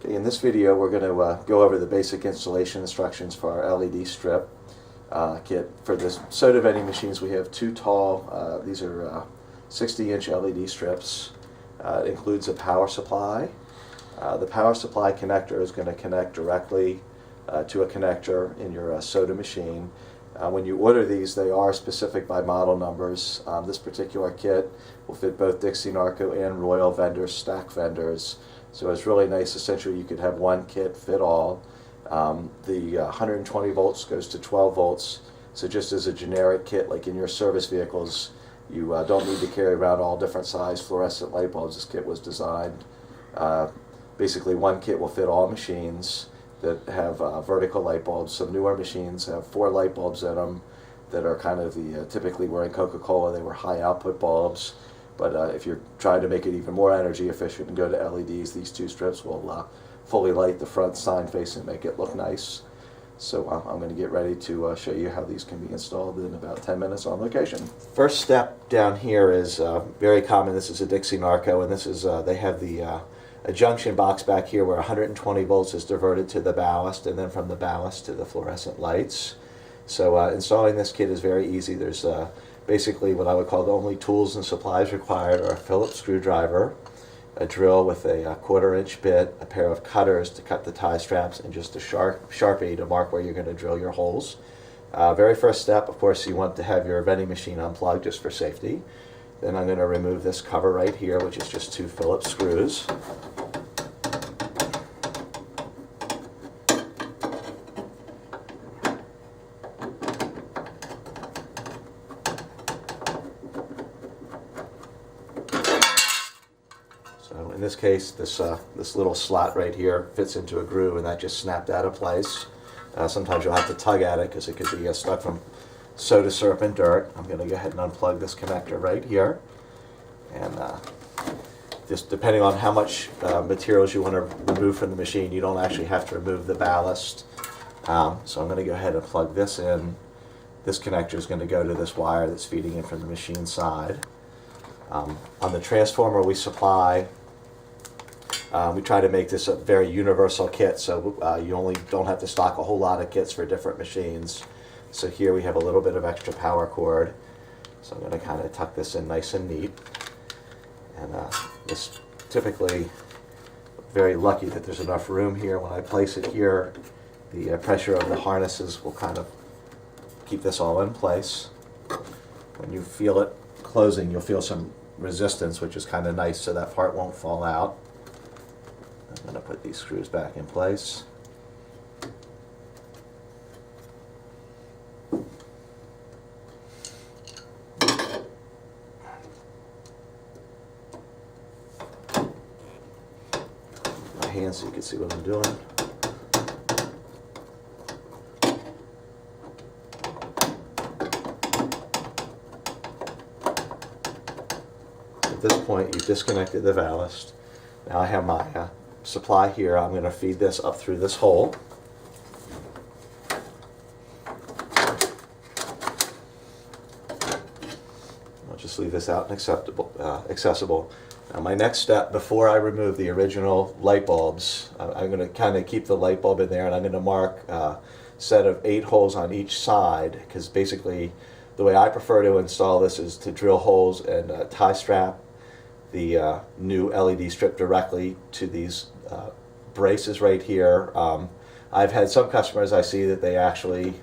In this video we're going to go over the basic installation instructions for our LED strip kit. For the soda vending machines we have two tall, these are 60-inch LED strips. It includes a power supply. The power supply connector is going to connect directly to a connector in your soda machine. When you order these, they are specific by model numbers. This particular kit will fit both Dixie Narco and Royal vendors, stack vendors. So it's really nice. Essentially, you could have one kit fit all. The 120 volts goes to 12 volts. So just as a generic kit, like in your service vehicles, you don't need to carry around all different size fluorescent light bulbs. This kit was designed. Basically, one kit will fit all machines that have vertical light bulbs. Some newer machines have 4 light bulbs in them that are kind of the, typically were in Coca-Cola, they were high output bulbs. But if you're trying to make it even more energy efficient and go to LEDs, these two strips will fully light the front sign face and make it look nice. So I'm going to get ready to show you how these can be installed in about 10 minutes on location. First step down here is very common. This is a Dixie Narco, and this is they have the a junction box back here where 120 volts is diverted to the ballast, and then from the ballast to the fluorescent lights. So installing this kit is very easy. There's basically what I would call the only tools and supplies required are a Phillips screwdriver, a drill with a 1/4-inch bit, a pair of cutters to cut the tie straps, and just a Sharpie to mark where you're going to drill your holes. Very first step, of course, you want to have your vending machine unplugged just for safety. Then I'm going to remove this cover right here, which is just 2 Phillips screws. So in this case, this little slot right here fits into a groove, and that just snapped out of place. Sometimes you'll have to tug at it because it could be stuck from soda syrup and dirt. I'm going to go ahead and unplug this connector right here. And just depending on how much materials you want to remove from the machine, you don't actually have to remove the ballast. So I'm going to go ahead and plug this in. This connector is going to go to this wire that's feeding in from the machine side. On the transformer we supply, we try to make this a very universal kit, so you only don't have to stock a whole lot of kits for different machines. So here we have a little bit of extra power cord, so I'm going to kind of tuck this in nice and neat. And this typically very lucky that there's enough room here. When I place it here, the pressure of the harnesses will kind of keep this all in place. When you feel it closing, you'll feel some resistance, which is kind of nice, so that part won't fall out. I'm going to put these screws back in place. My hands so you can see what I'm doing. At this point, you've disconnected the ballast. Now I have my supply here. I'm going to feed this up through this hole. I'll just leave this out and accessible. Now my next step, before I remove the original light bulbs, I'm going to kind of keep the light bulb in there, and I'm going to mark a set of 8 holes on each side, because basically the way I prefer to install this is to drill holes and tie strap the new LED strip directly to these braces right here. I've had some customers I see that they actually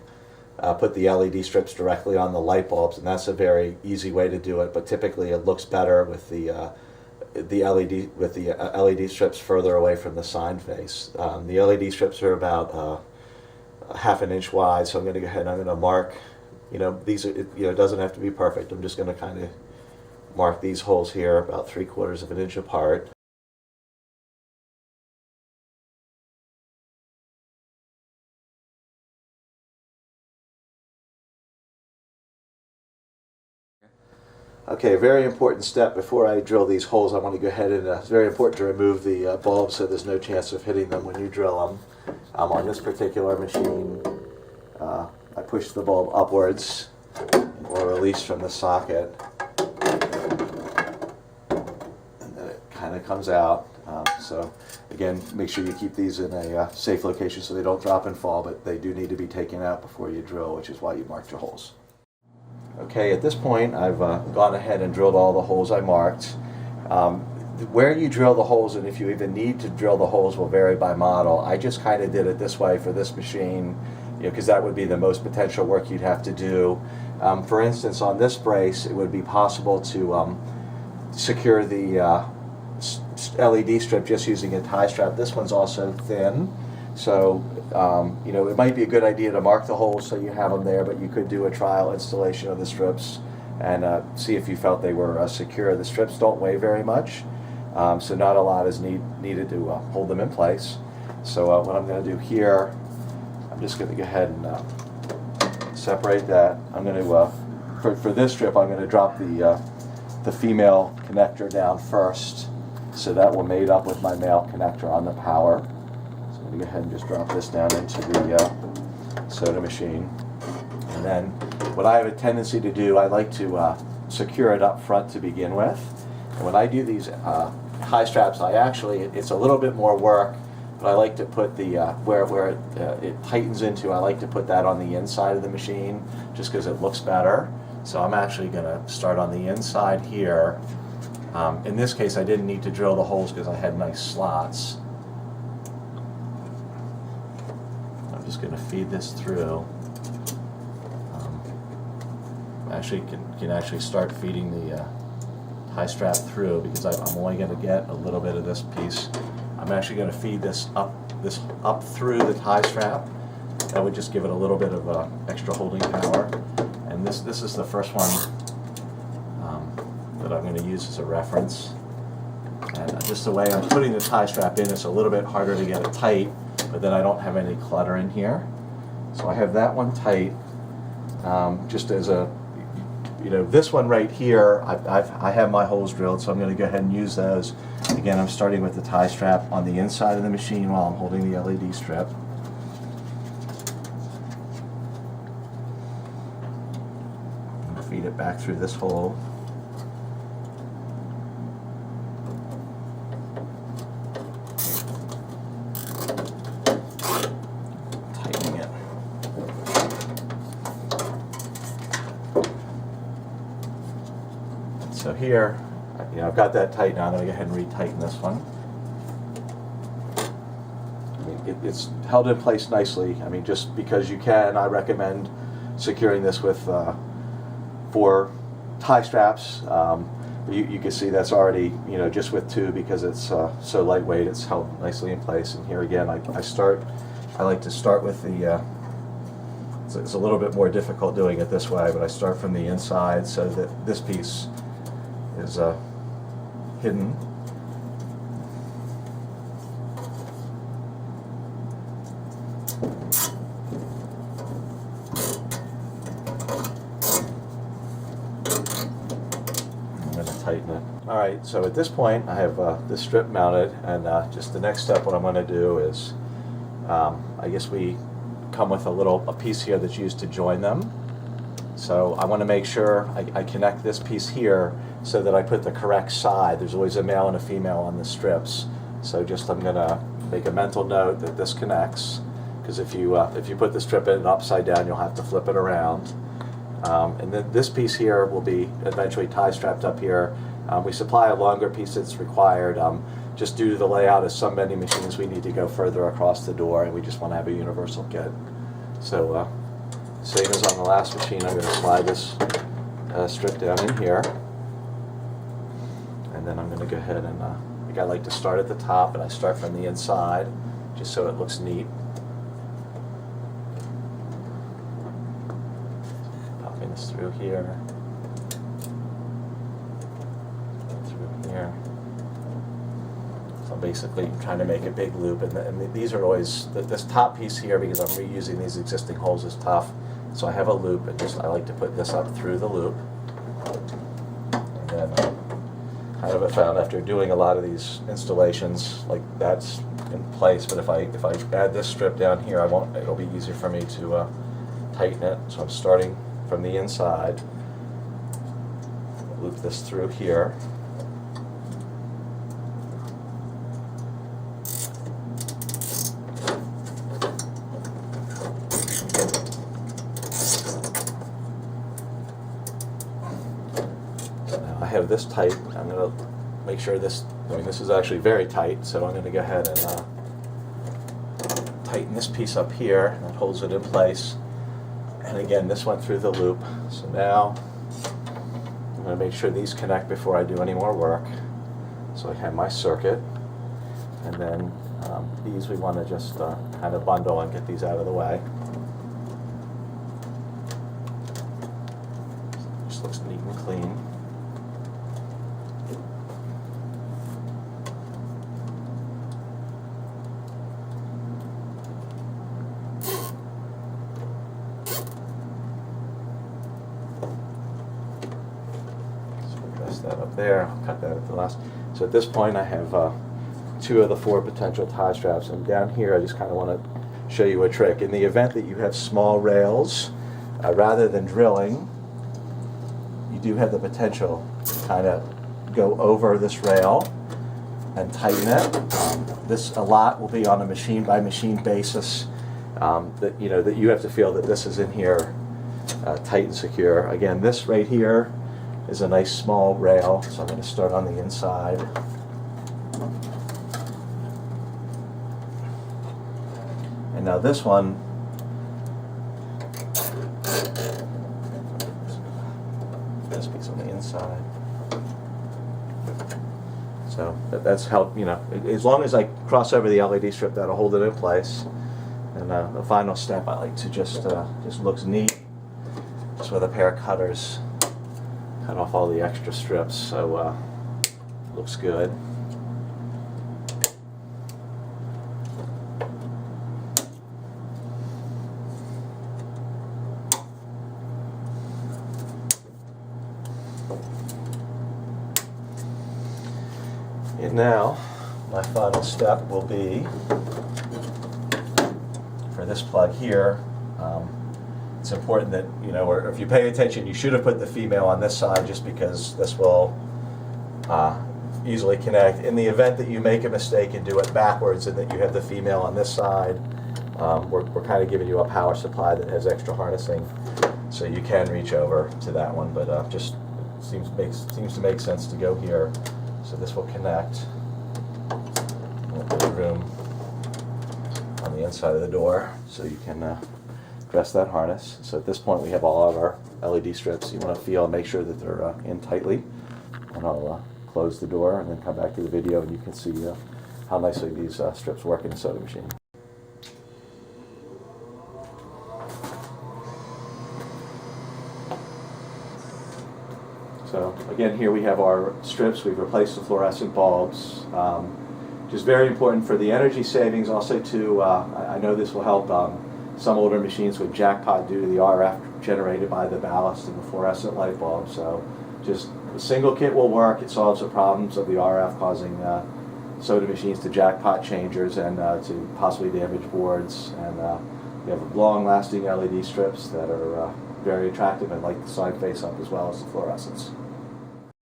put the LED strips directly on the light bulbs, and that's a very easy way to do it, but typically it looks better with the LED strips further away from the sign face. The LED strips are about 1/2 inch wide, so I'm going to go ahead and I'm going to mark. These are, it doesn't have to be perfect. I'm just going to kind of mark these holes here about 3/4 inch apart. Okay, a very important step before I drill these holes. I want to go ahead and it's very important to remove the bulbs so there's no chance of hitting them when you drill them. On this particular machine, I push the bulb upwards or release from the socket, and then it kind of comes out. So Again, make sure you keep these in a safe location so they don't drop and fall, but they do need to be taken out before you drill, which is why you marked your holes. Okay, at this point I've gone ahead and drilled all the holes I marked. Where you drill the holes, and if you even need to drill the holes, will vary by model. I just kind of did it this way for this machine, because that would be the most potential work you'd have to do. For instance, on this brace, it would be possible to secure the LED strip just using a tie strap. This one's also thin, so it might be a good idea to mark the holes so you have them there, but you could do a trial installation of the strips and see if you felt they were secure. The strips don't weigh very much, so not a lot is needed to hold them in place. So what I'm going to do here, I'm just going to go ahead and separate that. I'm going to, for this strip, I'm going to drop the female connector down first, so that will mate up with my male connector on the power. So I'm going to go ahead and just drop this down into the soda machine. And then what I have a tendency to do, I like to secure it up front to begin with. And when I do these high straps, it's a little bit more work, but I like to put the, where it tightens into, I like to put that on the inside of the machine just because it looks better. So I'm actually going to start on the inside here. In this case, I didn't need to drill the holes because I had nice slots. I'm just going to feed this through. Actually can actually start feeding the tie strap through, because I'm only going to get a little bit of this piece. I'm actually going to feed this up through the tie strap. That would just give it a little bit of extra holding power. And this is the first one that I'm going to use as a reference. And just the way I'm putting the tie strap in, it's a little bit harder to get it tight, but then I don't have any clutter in here. So I have that one tight, just as a, this one right here, I have my holes drilled, so I'm going to go ahead and use those. Again, I'm starting with the tie strap on the inside of the machine while I'm holding the LED strip. Feed it back through this hole. Tightening it. So here, I've got that tight now. I'm going to go ahead and retighten this one. It's held in place nicely. Just because you can, I recommend securing this with 4 tie straps. You can see that's already, just with 2, because it's so lightweight, it's held nicely in place. And here again, I like to start with the, it's a little bit more difficult doing it this way, but I start from the inside so that this piece is hidden. Tighten it. Alright, so at this point I have this strip mounted, and just the next step, what I'm going to do is, I guess we come with a piece here that's used to join them. So I want to make sure I connect this piece here so that I put the correct side. There's always a male and a female on the strips. So I'm going to make a mental note that this connects, because if you put the strip in upside down, you'll have to flip it around. And then this piece here will be eventually tie strapped up here. We supply a longer piece that's required. Just due to the layout of some vending machines, we need to go further across the door, and we just want to have a universal kit. So same as on the last machine, I'm going to slide this strip down in here. And then I'm going to go ahead and, I like to start at the top, and I start from the inside, just so it looks neat. Popping this through here. Through here. So I'm basically trying to make a big loop, and these are always, this top piece here, because I'm reusing these existing holes, is tough. So I have a loop, and I like to put this up through the loop. And then kind of have found after doing a lot of these installations, like that's in place, but if I add this strip down here, it'll be easier for me to tighten it. So I'm starting from the inside, loop this through here. have this tight, I'm going to make sure this, I mean this is actually very tight, so I'm going to go ahead and tighten this piece up here that holds it in place. And again, this went through the loop, so now I'm going to make sure these connect before I do any more work. So I have my circuit, and then these we want to just kind of bundle and get these out of the way. Just looks neat and clean. That up there, I'll cut that at the last. So at this point I have 2 of the 4 potential tie straps, and down here I just kind of want to show you a trick. In the event that you have small rails, rather than drilling, you do have the potential to kind of go over this rail and tighten it. This a lot will be on a machine by machine basis, that you have to feel that this is in here tight and secure. Again, this right here is a nice small rail, so I'm going to start on the inside. And now this one, this piece on the inside. So that's how, as long as I cross over the LED strip, that'll hold it in place. And the final step I like to just looks neat, just with a pair of cutters. Cut off all the extra strips, so looks good. And now, my final step will be for this plug here. It's important that, or if you pay attention, you should have put the female on this side just because this will easily connect. In the event that you make a mistake and do it backwards and that you have the female on this side, we're kind of giving you a power supply that has extra harnessing, so you can reach over to that one, but just seems to make sense to go here. So this will connect. We'll put room on the inside of the door so you can dress that harness. So at this point we have all of our LED strips. You want to feel and make sure that they're in tightly. And I'll close the door and then come back to the video and you can see how nicely these strips work in the sewing machine. So again, here we have our strips. We've replaced the fluorescent bulbs. Just very important for the energy savings. Also to, I know this will help some older machines with jackpot due to the RF generated by the ballast and the fluorescent light bulb. So just a single kit will work. It solves the problems of the RF causing soda machines to jackpot changers and to possibly damage boards. And we have long-lasting LED strips that are very attractive and light the side face up as well as the fluorescents.